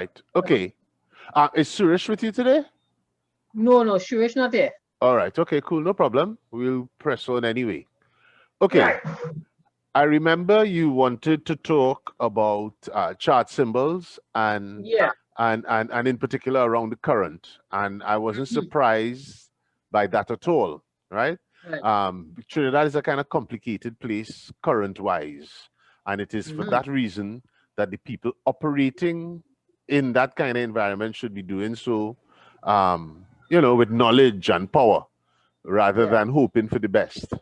Right. Okay. Is Suresh with you today? No, no, Suresh not there. All right. Okay, cool. No problem. We'll press on anyway. Okay. Right. I remember you wanted to talk about chart symbols Yeah. and in particular around the current. And I wasn't Mhm. surprised by that at all, right? Right. Trinidad is a kind of complicated place current-wise. And it is for Mhm. that reason that the people operating in that kind of environment should be doing so, with knowledge and power rather Yeah. than hoping for the best,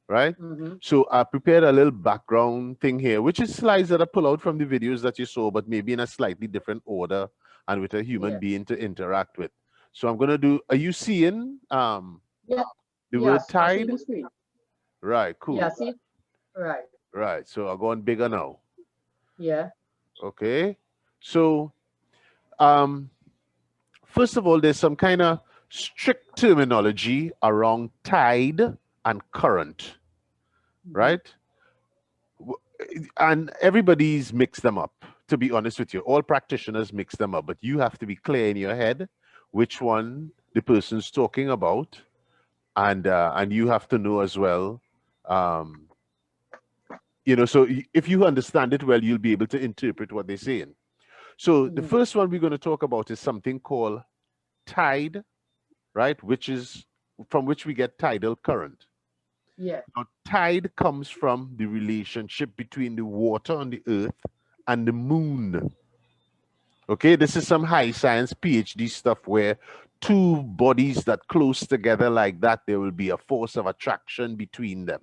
right? Mhm. So I prepared a little background thing here, which is slides that I pull out from the videos that you saw, but maybe in a slightly different order and with a human Yeah. being to interact with. So I'm gonna do. Are you seeing Yeah. the word Yes, I see tide? the screen. Right. Yeah, Cool. see? Right. Right. So I'll go on bigger now. Yeah. Okay. So um, first of all, there's some kind of strict terminology around tide and current, Mhm. right? And everybody's mixed them up, to be honest with you. All practitioners mix them up, but you have to be clear in your head which one the person's talking about, and you have to know as well. um so if you understand it well, you'll be able to interpret what they're saying. So the Mhm. first one we're going to talk about is something called tide, right, which is from which we get tidal current. Yeah. Now, tide comes from the relationship between the water on the earth and the moon. Okay, this is some high science PhD stuff where two bodies that close together like that, there will be a force of attraction between them.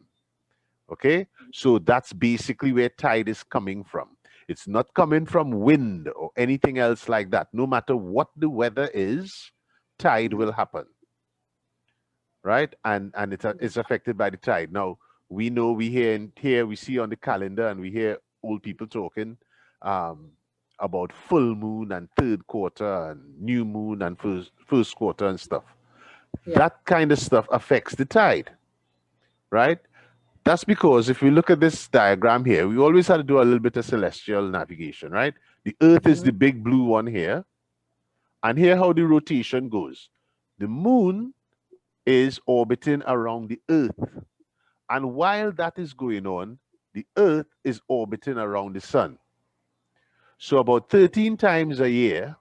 Okay, so that's basically where tide is coming from. It's not coming from wind or anything else like that. No matter what the weather is, tide will happen, right? And it's affected by the tide. Now we know, we hear and here we see on the calendar, and we hear old people talking um, about full moon and third quarter and new moon and first quarter and stuff. Yeah. That kind of stuff affects the tide, right? That's because if we look at this diagram here, we always had to do a little bit of celestial navigation, right? The Earth is Mhm. the big blue one here, and here how the rotation goes. The moon is orbiting around the Earth. And while that is going on, the Earth is orbiting around the sun. So about 13 times a year,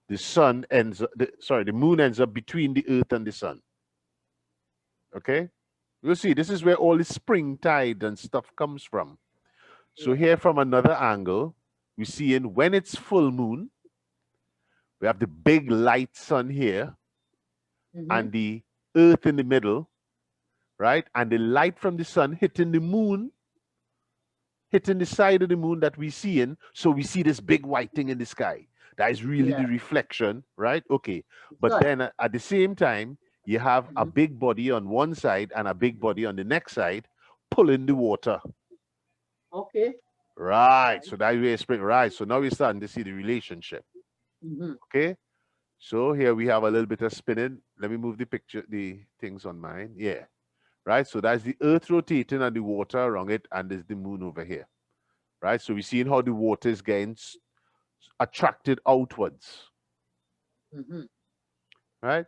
the sun ends up, the moon ends up between the Earth and the sun. Okay? You'll see, this is where all the spring tide and stuff comes from. So Yeah. here from another angle, we see in when it's full moon, we have the big light sun here Mhm. and the Earth in the middle, right? And the light from the sun hitting the moon, hitting the side of the moon that we see in. So we see this big white thing in the sky. That is really the Yeah. reflection, right? Okay. But Good. then at the same time, you have a Mhm. big body on one side and a big body on the next side pulling the water. Okay. Right. Right. So that way spring. Right. So now we're starting to see the relationship. Mhm. Okay. So here we have a little bit of spinning. Let me move the picture, the things on mine. Yeah. Right. So that's the earth rotating and the water around it, and there's the moon over here. Right. So we're seeing how the water is getting attracted outwards. Mhm. Right.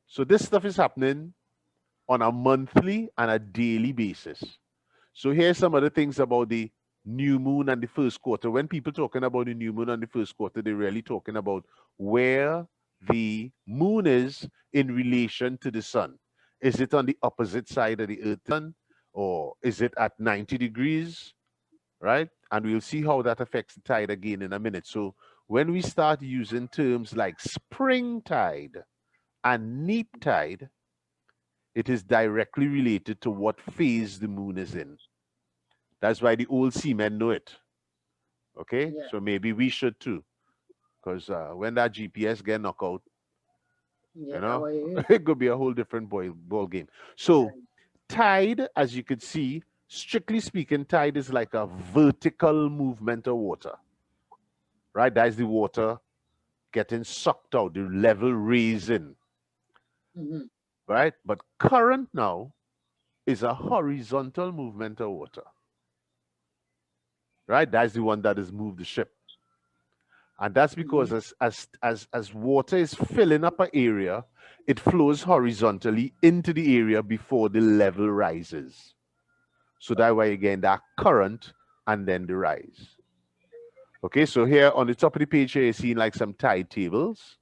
So this stuff is happening on a monthly and a daily basis. So here's some other things about the new moon and the first quarter. When people talking about the new moon and the first quarter, they're really talking about where the moon is in relation to the sun. Is it on the opposite side of the earth sun, or is it at 90 degrees, right? And we'll see how that affects the tide again in a minute. So when we start using terms like spring tide and neap tide, it is directly related to what phase the moon is in. That's why the old seamen know it. Okay, Yeah. so maybe we should too, because when that GPS get knocked out, you Yeah. That know, way it is. it could be a whole different ball game. So Right. tide, as you could see, strictly speaking, tide is like a vertical movement of water, right? That is the water getting sucked out, the level raising, Mhm. right? But current now is a horizontal movement of water, right? That's the one that has moved the ship. And that's because as water is filling up an area, it flows horizontally into the area before the level rises. So that way, again, that current and then the rise. Okay, so here on the top of the page here, you're seeing like some tide tables.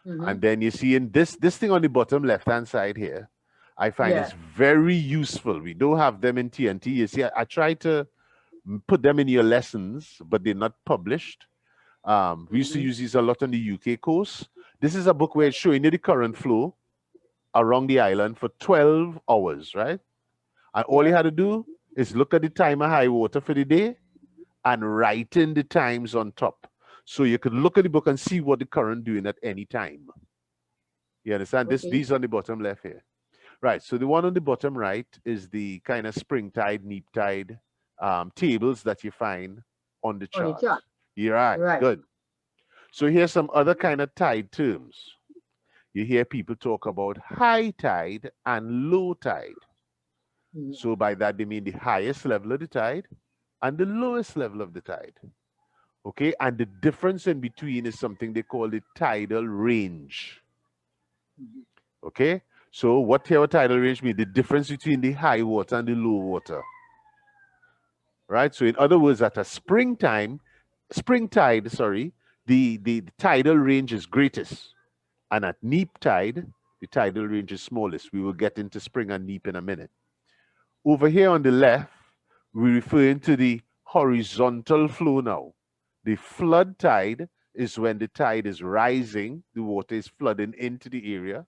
And then you see in this thing on the bottom left-hand side here, I find it's very useful. We don't have them in TNT. You see, I try to put them in your lessons, but they're not published. We used to use these a lot on the UK coast. This is a book where it's showing you the current flow around the island for 12 hours, right? And all you had to do is look at the time of high water for the day and write in the times on top. So you could look at the book and see what the current doing at any time. You understand? These on the bottom left here. Right, so the one on the bottom right is the kind of spring tide, neap tide tables that you find on the chart. You're right, good. So here's some other kind of tide terms. You hear people talk about high tide and low tide. So by that, they mean the highest level of the tide and the lowest level of the tide. Okay, and the difference in between is something they call the tidal range. Okay, so what here tidal range means? The difference between the high water and the low water. Right, so in other words, at a spring tide, the tidal range is greatest. And at neap tide, the tidal range is smallest. We will get into spring and neap in a minute. Over here on the left, we're referring to the horizontal flow now. The flood tide is when the tide is rising, the water is flooding into the area.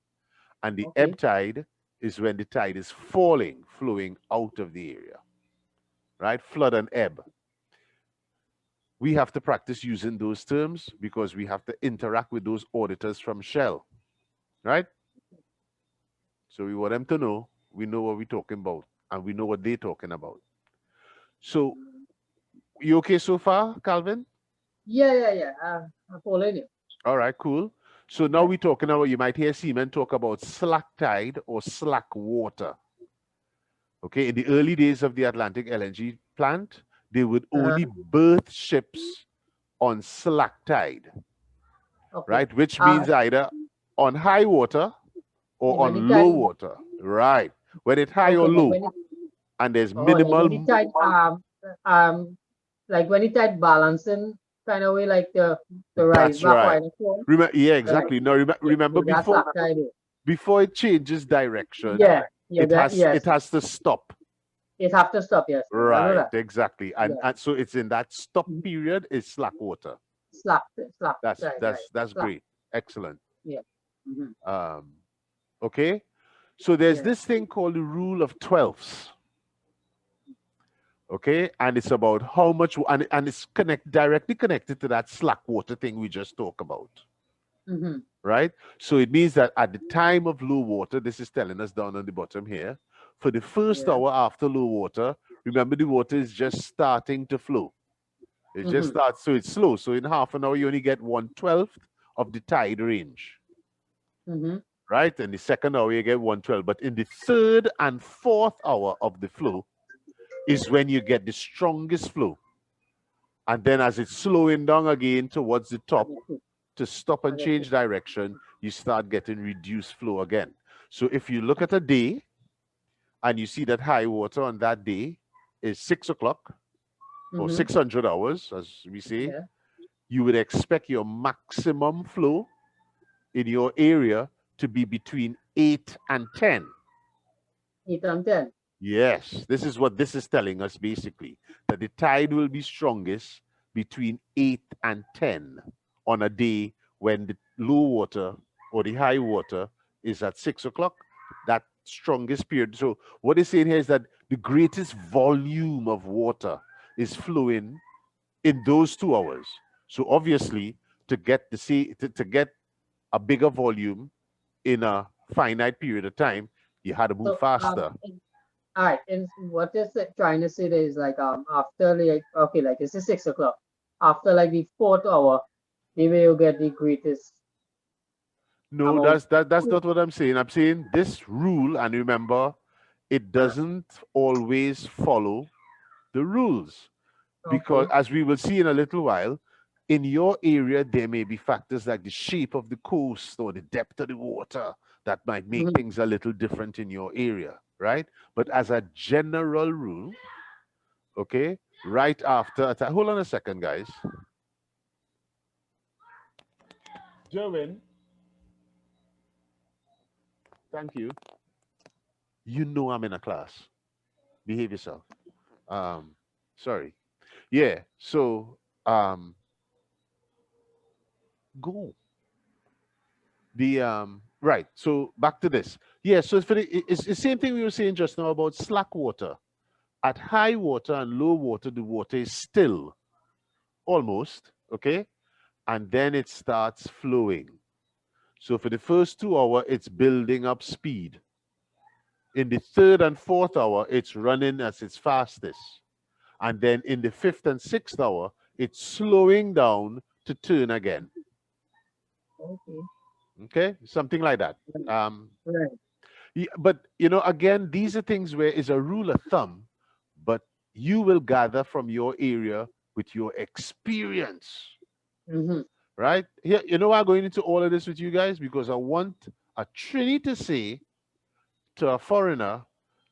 And the ebb tide is when the tide is falling, flowing out of the area. Right? Flood and ebb. We have to practice using those terms because we have to interact with those auditors from Shell. Right? So we want them to know we know what we're talking about and we know what they're talking about. So, you okay so far, Calvin? Yeah. I'm following you. All right, cool. So now we're talking about, you might hear seamen talk about slack tide or slack water. Okay, in the early days of the Atlantic LNG plant, they would only berth ships on slack tide, right? Which means either on high water or on low water, right? When it's high or low, and there's minimal. Like when the tide balancing kind of way, like the rise. That's right. Yeah, exactly. No, remember before it changes direction. It has to stop. It has to stop, yes. Right, exactly. And so it's in that stop period is slack water. Slack. That's great. Excellent. Yeah. Okay. So there's this thing called the rule of 12ths. Okay, and it's about how much, and it's directly connected to that slack water thing we just talked about. Right? So it means that at the time of low water, this is telling us down on the bottom here, for the first hour after low water, remember the water is just starting to flow. It just starts, so it's slow. So in half an hour, you only get 1/12 of the tide range. Right? And the second hour, you get 1/12. But in the third and fourth hour of the flow is when you get the strongest flow. And then as it's slowing down again towards the top to stop and change direction, you start getting reduced flow again. So if you look at a day and you see that high water on that day is 6 o'clock or 600 hours, as we say, you would expect your maximum flow in your area to be between 8 and 10. 8 and 10. Yes, this is what this is telling us basically, that the tide will be strongest between 8 and 10 on a day when the low water or the high water is at 6 o'clock, that strongest period. So what they're saying here is that the greatest volume of water is flowing in those 2 hours. So obviously, to get to get a bigger volume in a finite period of time, you had to move faster. All right, and what is it trying to say there is like after like like this is 6 o'clock. After like the 4th hour, they will get the greatest. No, that's not what I'm saying. I'm saying this rule, and remember, it doesn't always follow the rules, because as we will see in a little while, in your area, there may be factors like the shape of the coast or the depth of the water that might make things a little different in your area, right? But as a general rule, okay, right after attack, hold on a second, guys. Jerwin, thank you. You know I'm in a class. Behave yourself. Sorry. Yeah, so go. Right, so back to this. Yeah, so it's the same thing we were saying just now about slack water. At high water and low water, the water is still, almost, okay? And then it starts flowing. So for the first 2 hours, it's building up speed. In the third and fourth hour, it's running as its fastest. And then in the fifth and sixth hour, it's slowing down to turn again. Okay. Okay, something like that. Right. Yeah, but again, these are things where it's a rule of thumb, but you will gather from your area with your experience. Right? Here, I'm going into all of this with you guys because I want a Trini to say to a foreigner,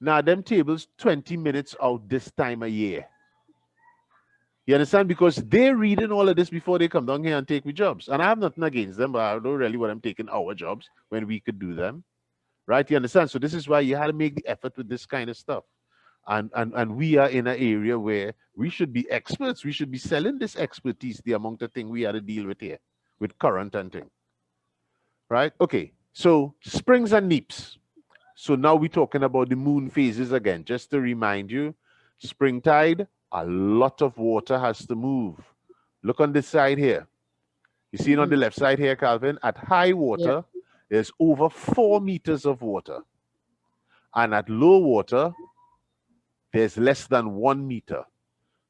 now them tables 20 minutes out this time of year. You understand? Because they're reading all of this before they come down here and take me jobs. And I have nothing against them, but I don't really want them taking our jobs when we could do them. Right? You understand? So this is why you had to make the effort with this kind of stuff. And we are in an area where we should be experts. We should be selling this expertise, the amount of thing we had to deal with here, with current and thing. Right? Okay. So springs and neaps. So now we're talking about the moon phases again. Just to remind you, spring tide, a lot of water has to move. Look on this side here. You see it on the left side here, Calvin? At high water, there's over 4 meters of water. And at low water, there's less than 1 meter.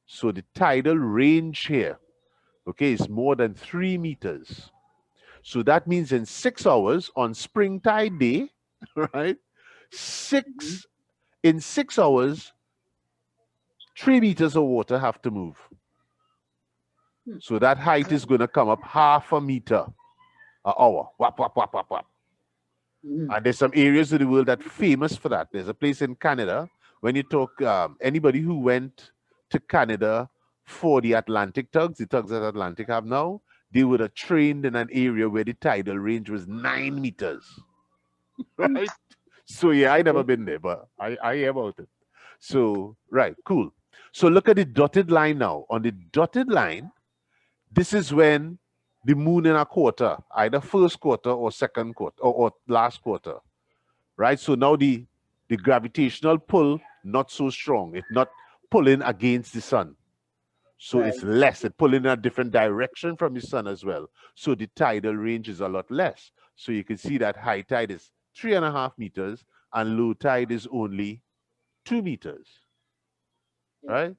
So the tidal range here, okay, is more than 3 meters. So that means in 6 hours on spring tide day, right? In 6 hours, 3 meters of water have to move. So that height is going to come up half a meter an hour. Wap, wap, wap, wap, wap. And there's some areas of the world that are famous for that. There's a place in Canada. When you talk, anybody who went to Canada for the Atlantic tugs, the tugs that Atlantic have now, they would have trained in an area where the tidal range was 9 meters. Right? So yeah, I never been there, but I hear about it. So, right, cool. So look at the dotted line now. On the dotted line, this is when the moon in a quarter, either first quarter or second quarter or last quarter, right? So now the gravitational pull, not so strong. It's not pulling against the sun. So it's less. It's pulling in a different direction from the sun as well. So the tidal range is a lot less. So you can see that high tide is 3.5 meters and low tide is only 2 meters, right?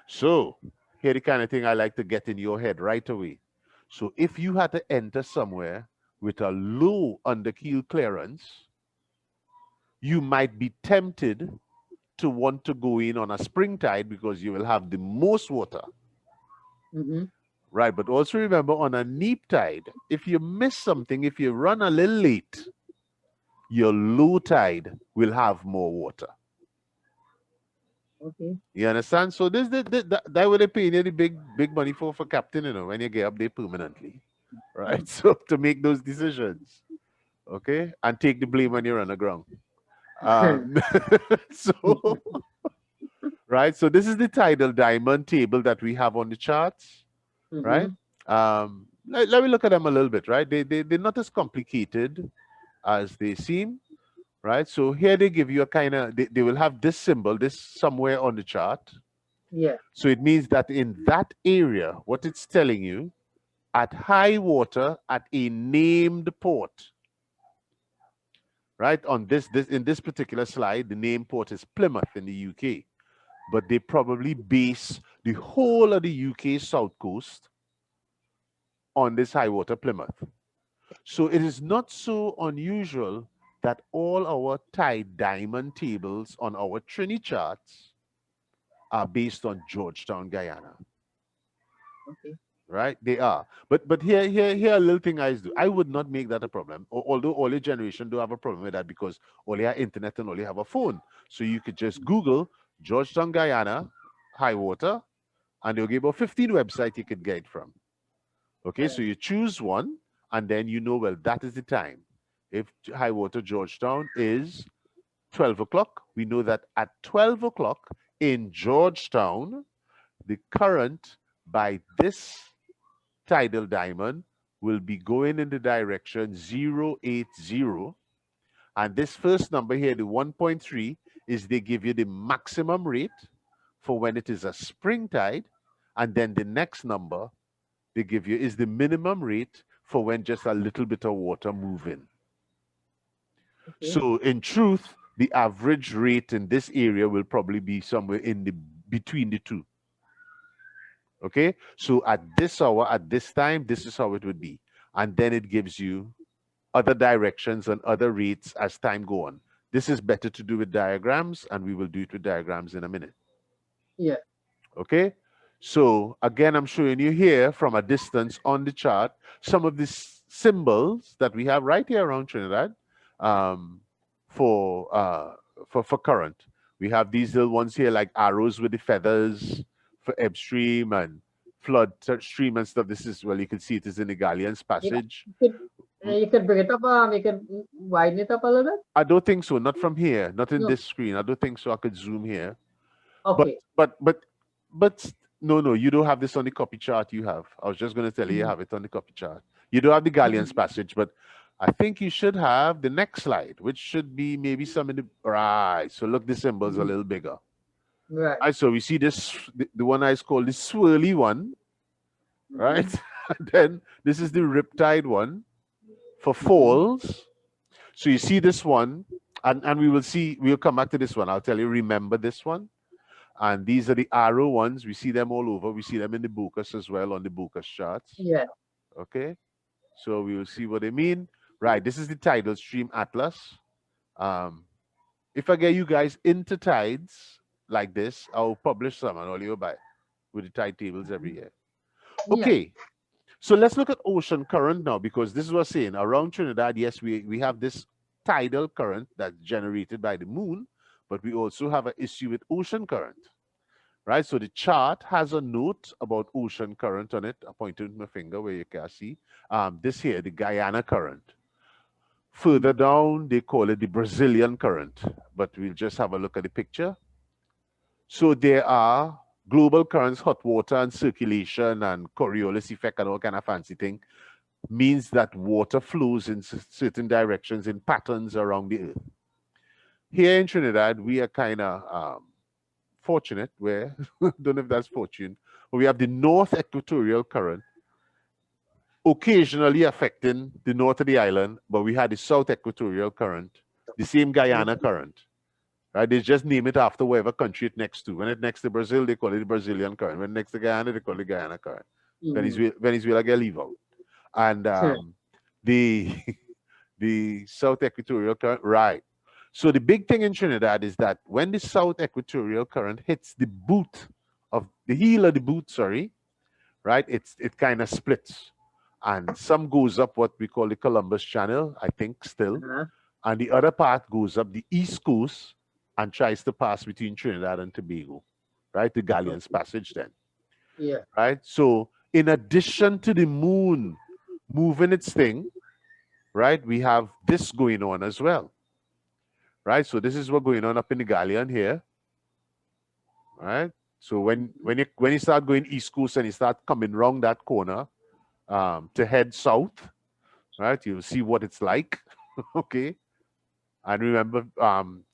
So here the kind of thing I like to get in your head right away. So if you had to enter somewhere with a low underkeel clearance, you might be tempted to want to go in on a spring tide because you will have the most water. Right, but also remember on a neap tide, if you miss something, if you run a little late, your low tide will have more water. Okay. You understand? So that would pay you the big money for captain, when you get up there permanently. Right? So to make those decisions. Okay? And take the blame when you're on the ground. So right. So this is the tidal diamond table that we have on the charts. Right? Let me look at them a little bit, right? They're not as complicated as they seem. Right? So here they give you a kind of, they will have this symbol, this somewhere on the chart. Yeah. So it means that in that area, what it's telling you, at high water, at a named port, right? On in this particular slide, the named port is Plymouth in the UK, but they probably base the whole of the UK south coast on this high water Plymouth. So it is not so unusual that all our tide diamond tables on our Trini charts are based on Georgetown, Guyana. Okay. right? They are. But here a little thing I do. I would not make that a problem. Although all your generation do have a problem with that because all you have internet and all you have a phone. So you could just Google Georgetown, Guyana, high water, and they'll give you 15 websites you could get it from. Okay, so you choose one, and then you know, well, that is the time. If high water Georgetown is 12 o'clock, we know that at 12 o'clock in Georgetown, the current by this tidal diamond will be going in the direction 080. And this first number here, the 1.3, is they give you the maximum rate for when it is a spring tide. And then the next number they give you is the minimum rate for when just a little bit of water move in. Okay. So in truth, the average rate in this area will probably be somewhere in the between the two. Okay, so at this hour, at this time, this is how it would be. And then it gives you other directions and other rates as time go on. This is better to do with diagrams, and we will do it with diagrams in a minute. Yeah. Okay, so again, I'm showing you here from a distance on the chart some of these symbols that we have right here around Trinidad for current. We have these little ones here like arrows with the feathers for ebb stream and flood stream and stuff. This is, well, you can see it is in the Galleon's passage. You could bring it up, you could widen it up a little bit? I don't think so, not from here, not in this screen. I don't think so. I could zoom here. Okay. But no, you don't have this on the copy chart you have. I was just going to tell you, you have it on the copy chart. You don't have the Galleon's passage, but I think you should have the next slide, which should be maybe some in the, right. So look, the symbol's a little bigger. Right. So we see this, the one I call the swirly one, right? And then this is the riptide one for falls. So you see this one, and we will see, we'll come back to this one. I'll tell you, remember this one. And these are the arrow ones. We see them all over. We see them in the Bucas as well on the Bucas charts. Yeah. Okay. So we will see what they mean. Right. This is the tidal stream atlas. If I get you guys into tides like this, I'll publish some and all you buy with the tide tables every year. Okay. Yeah. So let's look at ocean current now, because this is what I'm saying. Around Trinidad, yes, we have this tidal current that's generated by the moon, but we also have an issue with ocean current, right? So the chart has a note about ocean current on it. I pointed with my finger where you can see. This here, the Guyana current. Further down, they call it the Brazilian current, but we'll just have a look at the picture. So there are global currents, hot water and circulation and Coriolis effect and all kind of fancy thing, means that water flows in certain directions in patterns around the earth. Here in Trinidad, we are kind of fortunate where, I don't know if that's fortune, but we have the North Equatorial Current occasionally affecting the north of the island, but we had the South Equatorial Current, the same Guyana current, right? They just name it after whatever country it's next to. When it's next to Brazil, they call it the Brazilian current. When it's next to Guyana, they call it the Guyana current. Venezuela get leave out. And the South Equatorial Current, right. So the big thing in Trinidad is that when the South Equatorial Current hits the boot of the heel of the boot, sorry, right, it kind of splits. And some goes up what we call the Columbus Channel, I think still. And the other part goes up the East Coast and tries to pass between Trinidad and Tobago, right? The Galleon's Passage then. Yeah. Right? So in addition to the moon moving its thing, right, we have this going on as well. Right? So this is what's going on up in the Galleon here. Right? So when you start going East Coast and you start coming around that corner, to head south, right? You'll see what it's like, okay? And remember,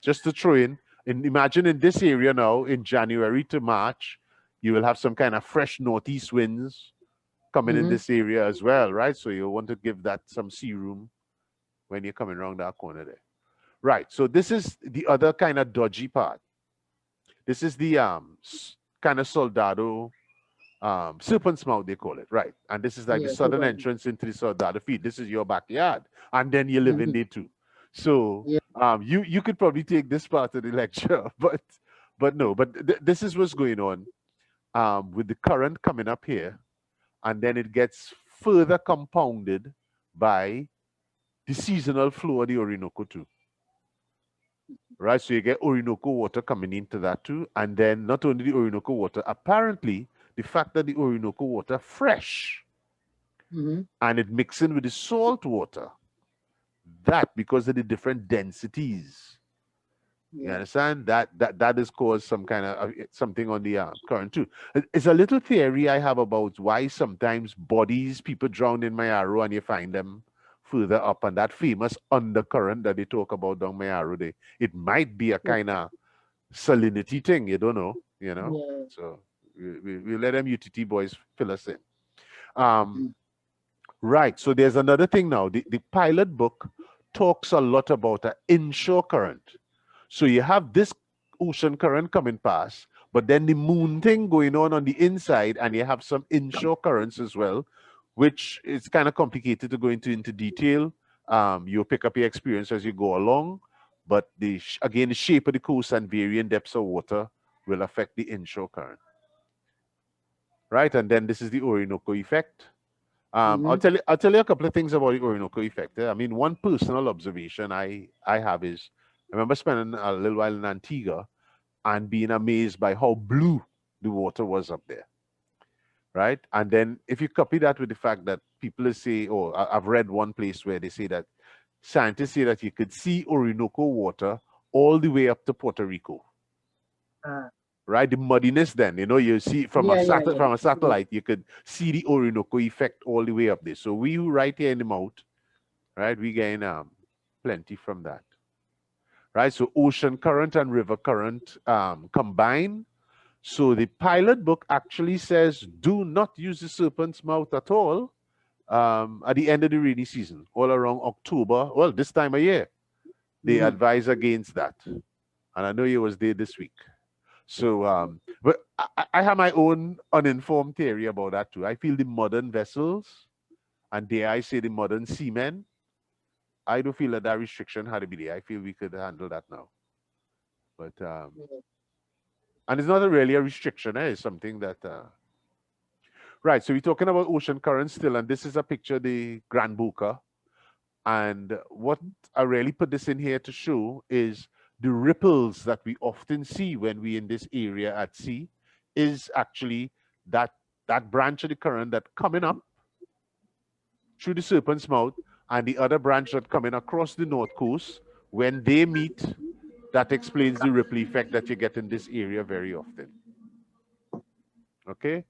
just to throw in, imagine in this area now, in January to March, you will have some kind of fresh northeast winds coming in this area as well, right? So you'll want to give that some sea room when you're coming around that corner there. Right, so this is the other kind of dodgy part. This is the kind of soldado, Serpents Mout, they call it, right? And this is like the southern entrance into the soldado feed. This is your backyard, and then you live in there too. So you could probably take this part of the lecture, but no. But this is what's going on with the current coming up here, and then it gets further compounded by the seasonal flow of the Orinoco too. Right, so you get Orinoco water coming into that too, and then not only the Orinoco water, apparently the fact that the Orinoco water fresh and it mixing with the salt water, that because of the different densities, you understand that has caused some kind of something on the current too. It's a little theory I have about why sometimes bodies people drown in Mayaro and you find them further up, and that famous undercurrent that they talk about down Mayaro there, it might be a kind of salinity thing, you don't know, you know. Yeah. So we let them UTT boys fill us in. Right, so there's another thing now. The pilot book talks a lot about an inshore current. So you have this ocean current coming past, but then the moon thing going on the inside, and you have some inshore currents as well, which is kind of complicated to go into detail. You'll pick up your experience as you go along, but again, the shape of the coast and varying depths of water will affect the inshore current. Right, and then this is the Orinoco effect. I'll tell you a couple of things about the Orinoco effect. I mean, one personal observation I have is I remember spending a little while in Antigua and being amazed by how blue the water was up there. Right, and then if you copy that with the fact that people say, oh, I've read one place where they say that scientists say that you could see Orinoco water all the way up to Puerto Rico. Right, the muddiness then, you know, you see from a satellite, you could see the Orinoco effect all the way up there. So we right here in the Mout, right, we gain plenty from that. Right, so ocean current and river current combine. So the pilot book actually says do not use the Serpents Mout at all at the end of the rainy season, all around October. Well, this time of year, they advise against that. And I know you was there this week. So, but I have my own uninformed theory about that too. I feel the modern vessels, and dare I say the modern seamen, I don't feel that restriction had to be there. I feel we could handle that now. But, and it's not really a restriction, it's something that, right, so we're talking about ocean currents still, and this is a picture of the Grand Boca. And what I really put this in here to show is the ripples that we often see when we're in this area at sea is actually that branch of the current that coming up through the Serpents Mout and the other branch that coming across the north coast. When they meet, that explains the ripple effect that you get in this area very often. Okay?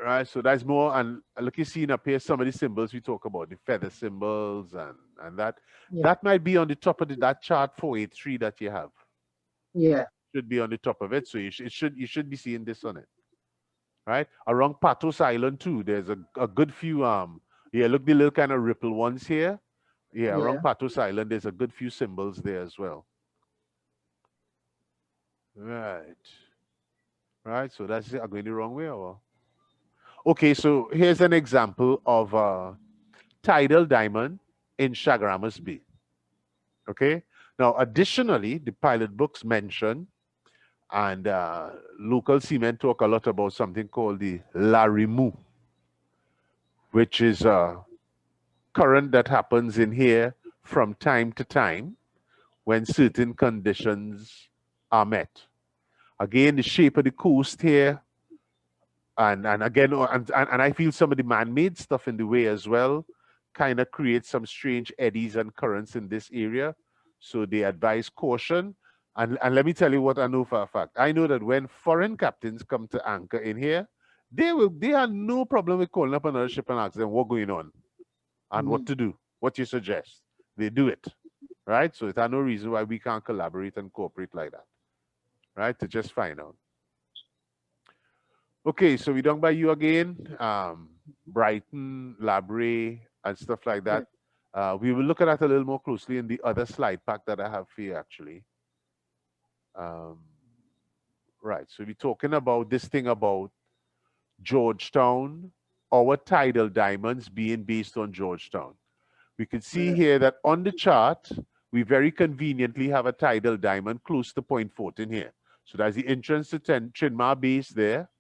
Right, so that's more, and look, you see up here some of the symbols we talk about, the feather symbols and that. That might be on the top of that chart 483 that you have. Yeah. Should be on the top of it, so you should be seeing this on it. Right? Around Patos Island too, there's a good few look, the little kind of ripple ones here. Yeah, around Patos Island, there's a good few symbols there as well. Right. Right, so that's it. I'm going the wrong way, or? Okay, so here's an example of a tidal diamond in Chaguaramas Bay. Okay, now additionally, the pilot books mention, and local seamen talk a lot about something called the Larimu, which is a current that happens in here from time to time when certain conditions are met. Again, the shape of the coast here, and again, and I feel some of the man-made stuff in the way as well kind of creates some strange eddies and currents in this area. So they advise caution. And let me tell you what I know for a fact. I know that when foreign captains come to anchor in here, they have no problem with calling up another ship and asking them what's going on and what to do, what you suggest. They do it, right? So there's no reason why we can't collaborate and cooperate like that, right? To just find out. Okay, so we done by you again, Brighton, Labre, and stuff like that. We will look at that a little more closely in the other slide pack that I have here, actually. Right, so we're talking about this thing about Georgetown, our tidal diamonds being based on Georgetown. We can see here that on the chart, we very conveniently have a tidal diamond close to Point Fortin here. So that's the entrance to Trinidad base there.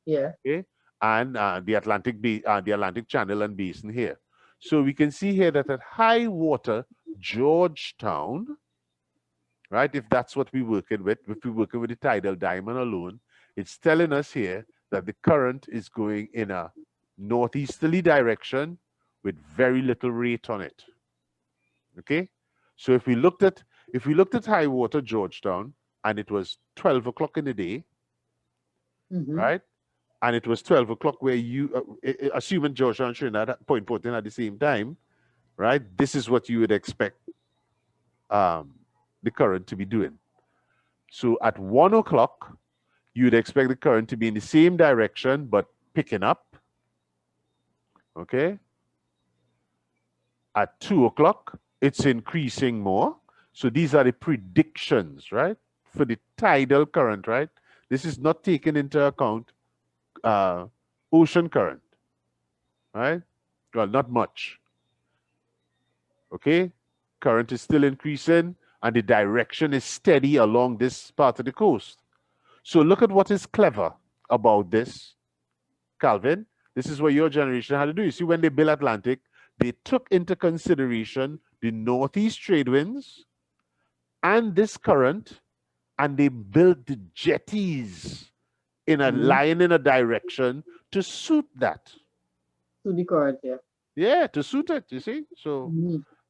Yeah. Okay. and the Atlantic Channel and basin here. So we can see here that at high water, Georgetown, right? If that's what we're working with, if we're working with the tidal diamond alone, it's telling us here that the current is going in a northeasterly direction with very little rate on it. Okay, so if we looked at high water Georgetown and it was 12 o'clock in the day, right? And it was 12 o'clock where you, assuming Georgetown and Trinidad, Point Fortin at the same time, right? This is what you would expect the current to be doing. So at 1 o'clock, you'd expect the current to be in the same direction, but picking up. Okay. At 2 o'clock, it's increasing more. So these are the predictions, right? For the tidal current, right? This is not taking into account ocean current, right? Well, not much. Okay. Current is still increasing and the direction is steady along this part of the coast. So look at what is clever about this, Calvin. This is what your generation had to do. You see, when they built Atlantic, they took into consideration the northeast trade winds and this current, and they built the jetties in a line in a direction to suit that. To the current, yeah. Yeah, to suit it, you see? So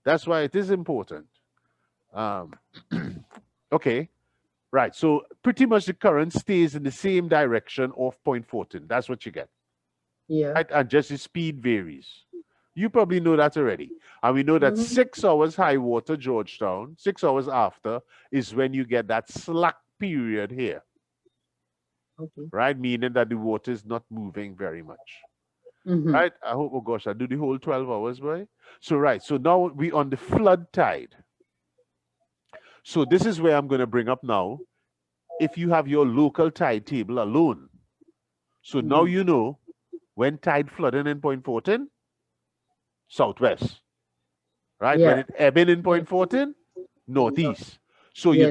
that's why it is important. Okay. Right, so pretty much the current stays in the same direction of Point Fortin. That's what you get. Yeah. Right? And just the speed varies. You probably know that already. And we know that 6 hours high water Georgetown, 6 hours after, is when you get that slack period here. Okay. Right? Meaning that the water is not moving very much. Right? I hope, oh gosh, I do the whole 12 hours, boy. So, right, so now we on the flood tide. So this is where I'm going to bring up now. If you have your local tide table alone. So now you know when tide flooding in Point Fortin, southwest. Right? Yeah. When it ebbing in Point Fortin, northeast. So you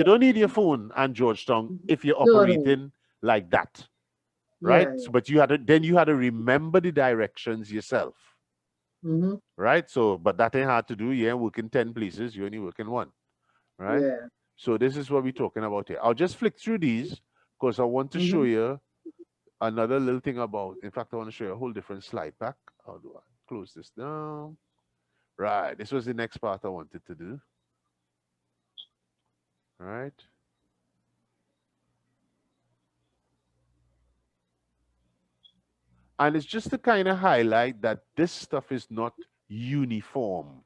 don't need your phone and Georgetown if you're operating like that. Right? Yeah. So, but you had to remember the directions yourself. Right? So, but that ain't hard to do. Yeah, work in 10 places, you only work in one. Right? Yeah. So this is what we're talking about here. I'll just flick through these because I want to show you another little thing about, in fact, I want to show you a whole different slide pack. How do I close this down? Right, this was the next part I wanted to do. All right. And it's just to kind of highlight that this stuff is not uniform.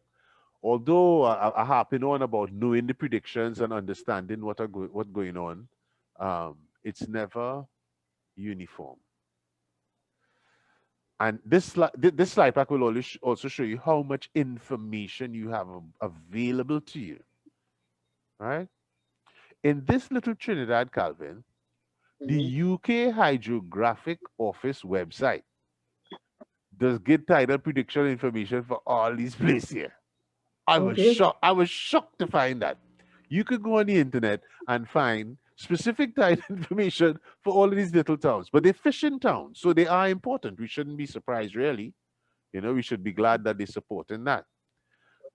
Although I harping on about knowing the predictions and understanding what's going on, it's never uniform. And this slide pack will also show you how much information you have available to you. Right? In this little Trinidad, Calvin, the UK Hydrographic Office website does get tidal prediction information for all these places here. I was shocked to find that. You could go on the internet and find specific tidal information for all of these little towns, but they're fishing towns, so they are important. We shouldn't be surprised, really. You know, we should be glad that they're supporting that.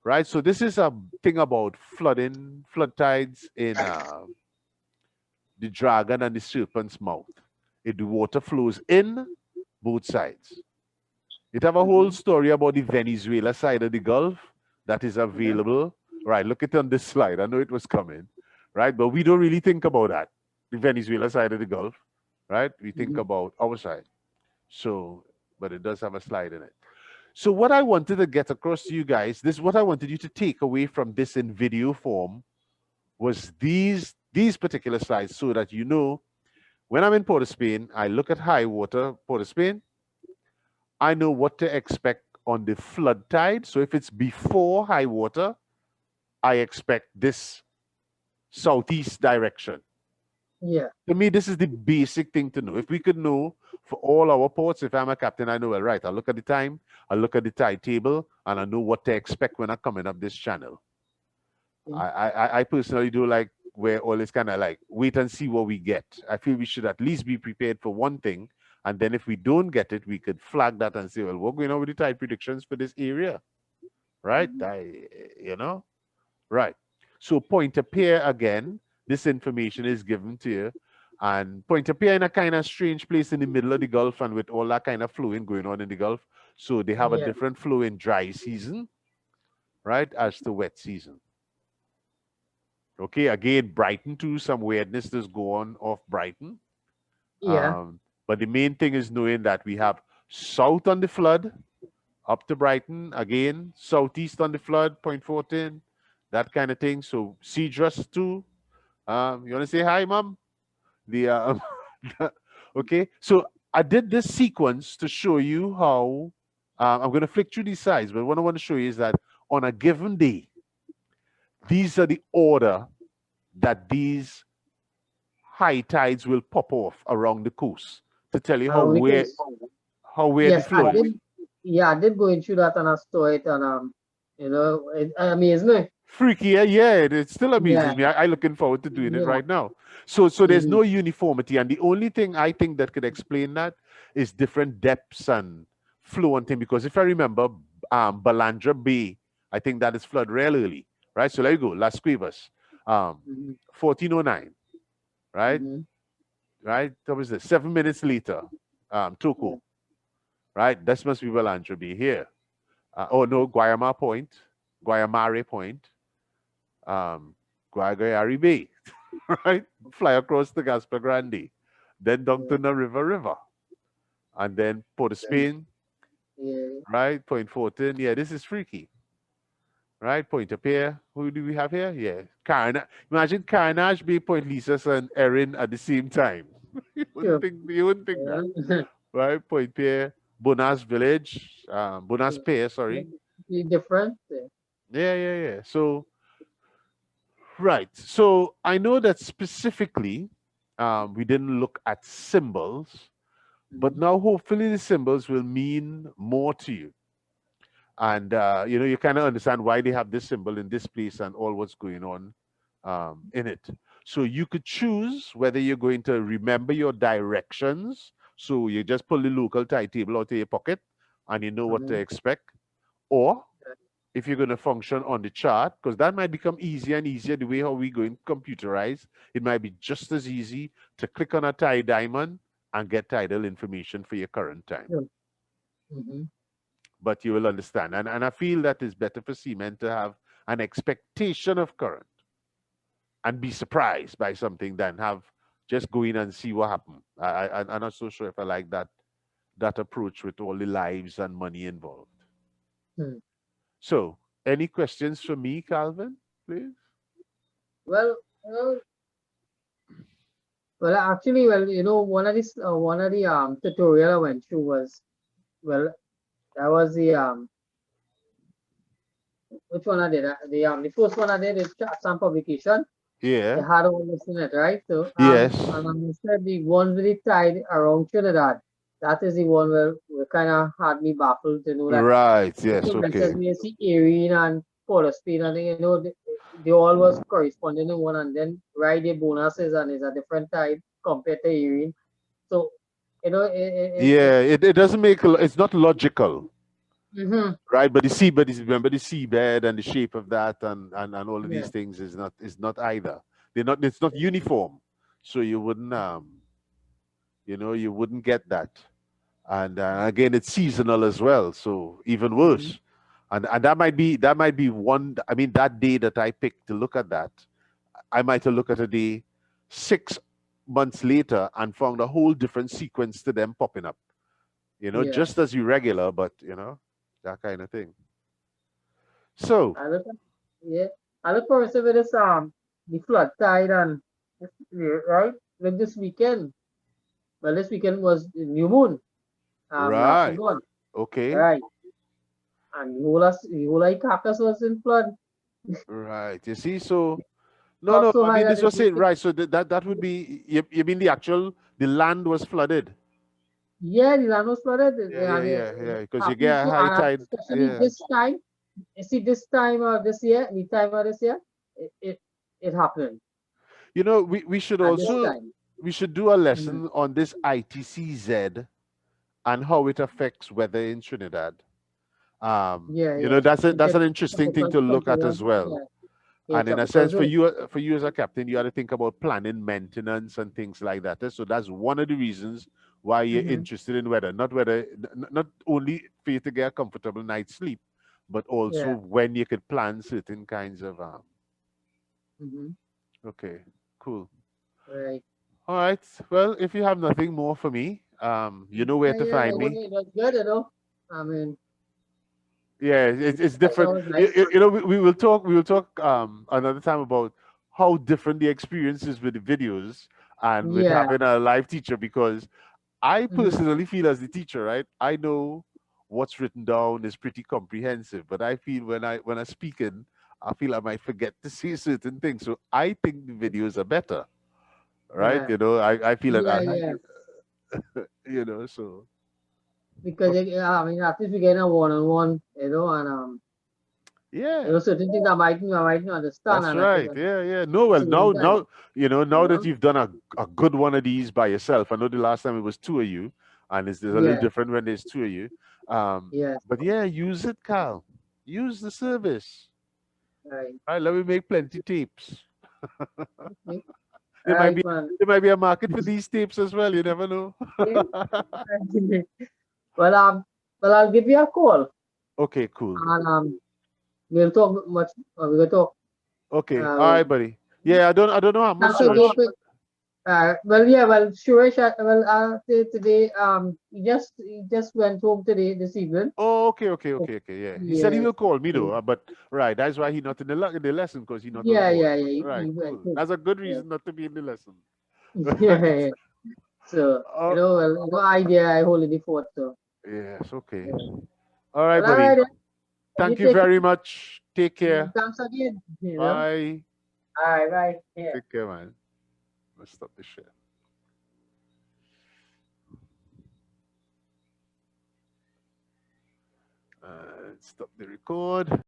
Right? So this is a thing about flood tides in the Dragon and the Serpents Mout. The water flows in both sides. It have a whole story about the Venezuela side of the Gulf that is available. Right, look at it on this slide. I know it was coming. Right, but we don't really think about that. The Venezuela side of the Gulf. Right, we think about our side. So, but it does have a slide in it. So what I wanted to get across to you guys, this is what I wanted you to take away from this in video form, was these particular slides, so that you know, when I'm in Port of Spain, I look at high water, Port of Spain, I know what to expect on the flood tide. So if it's before high water, I expect this southeast direction. Yeah. To me, this is the basic thing to know. If we could know for all our ports, if I'm a captain, I know, well, right, I'll look at the time, I'll look at the tide table, and I know what to expect when I'm coming up this channel. I personally do like where all is kind of like wait and see what we get. I feel we should at least be prepared for one thing And then if we don't get it, we could flag that and say, well, what's going on with the tide predictions for this area? Right? You know? Right. So Pointe Pierre again, this information is given to you. And Pointe Pierre in a kind of strange place in the middle of the Gulf and with all that kind of flowing going on in the Gulf. So they have a Yeah. different flow in dry season, right, as to wet season. Okay, again, Brighton too, some weirdness does go on off Brighton. Yeah. But the main thing is knowing that we have south on the flood, up to Brighton, again, southeast on the flood, Point Fortin, that kind of thing. So Cedros too. You want to say hi, Mom? The okay. So I did this sequence to show you how I'm going to flick through these sides, but what I want to show you is that on a given day, these are the order that these high tides will pop off around the coast to tell you how weird the Yes, flow is. I did go into that and I saw it and you know, it amazed me. Freaky, yeah, it still amazes me. I'm looking forward to doing it right now. So there's no uniformity, and the only thing I think that could explain that is different depths and flow and thing. Because if I remember, Balandra Bay, I think that is flood real early, right? So there you go, Las Cuevas, 1409, right? Right? That was it. 7 minutes later, Toko, right? That must be Balandra Bay here. Oh no, Guayamare Point, Guayari Bay, right? Fly across the Gaspar Grande, then down to the River, and then Port of Spain, right? Point Fortin, yeah, this is freaky, right? Pointe Pierre, who do we have here? Yeah, Carenage. Imagine Carenage Bay, Point Lisas, and Erin at the same time. You wouldn't think that, right? Point Pierre, Bonas Village, Bonas Pierre, sorry. Different. Yeah. So, right. So I know that specifically, we didn't look at symbols, but now hopefully the symbols will mean more to you. And, you know, you kind of understand why they have this symbol in this place and all what's going on in it. So you could choose whether you're going to remember your directions. So you just pull the local tide table out of your pocket and you know what to expect. Or if you're going to function on the chart, because that might become easier and easier the way how we're going computerized. It might be just as easy to click on a tide diamond and get tidal information for your current time. But you will understand. And I feel that it's better for seamen to have an expectation of current and be surprised by something than have just go in and see what happened. I'm not so sure if I like that approach with all the lives and money involved. So, any questions for me, Calvin, please? Well, actually, you know, one of the tutorial I went through was, well, that was the which one I did? The first one I did is some publication. Yeah. They had all this in it, right? So yes. And I said the one with the tide around Trinidad. That is the one where kind of had me baffled to know that. Right. Yes. Okay. We see Erin and Port of Spain, and you know they all was corresponding in one, and then right the bonuses and is a different type compared to Erin. So you know. It doesn't make it's not logical. Right, but remember the seabed and the shape of that and all of these things is not either. It's not uniform, so you wouldn't you wouldn't get that. And again, it's seasonal as well, so even worse. And that might be one. I mean, that day that I picked to look at that, I might have looked at a day 6 months later and found a whole different sequence to them popping up. You know, just as irregular, but you know. That kind of thing. So I look forward to this the flood tide and right like this weekend. Well, this weekend was the new moon. Right. Okay. Right. And the whole Cactus was in flood. Right. You see, so no. I mean, this was it, right? So that would be. You mean the land was flooded? Yeah, the land was flooded. Yeah. Because you get a high tide. Especially this time. You see, this time of this year, it happened. You know, we should also we should do a lesson on this ITCZ and how it affects weather in Trinidad. Yeah, You know, yeah. that's an interesting thing to look at as well. Yeah, yeah, And in a sense, control. for you as a captain, you got to think about planning maintenance and things like that. So that's one of the reasons why you're interested in weather. Not only for you to get a comfortable night's sleep, but also Yeah. when you could plan certain kinds of. Mm-hmm. Okay, cool. Right. All right. Well, if you have nothing more for me, you know where Yeah, to yeah. find me. It was good, you know. I mean, Yeah, it's that different. was nice. You know, we will talk. We will talk another time about how different the experience is with the videos and with Yeah. having a live teacher. Because I Mm-hmm. personally feel as the teacher, right? I know what's written down is pretty comprehensive, but I feel when I'm speaking, I feel I might forget to say certain things. So I think the videos are better, right? Yeah. You know, I feel that Yeah, yeah. you know. So Because I mean, at least we get a one-on-one, you know, and yeah. certain things I might not understand, That's and I could right. Yeah, yeah. No, well, same time, now, you know, you now that know. you've done a good one of these by yourself. I know the last time it was two of you, and it's a little Yeah. different when there's two of you. Yes. But yeah, use it, Carl. Use the service. Right. All right, let me make plenty tapes. Okay. There might Right, be man. there might be a market for these tapes as well. You never know. Okay. Well, I'll give you a call, Okay, cool. and we'll talk much. We'll talk. Okay, all We'll, right, buddy. Yeah, I don't know how much thanks again Suresh. for. Well, yeah, well, sure. Well, today, he just went home today, this evening. Oh, okay. Yeah, he said he Yes. will call me So, though. But right, that's why he not in in the lesson because he not on yeah, board. yeah, yeah. Right, He went cool. home. That's a good Yeah. reason not to be in the lesson. Yeah. So, Oh, well, no idea. I hold the fort. So, yes, okay. yeah. All right, Well, all right. buddy. Then. You Thank you take very much. Take care. care. Thanks again. Bye. All right, bye. Yeah. Take care, man. Let's stop the share. Stop the record.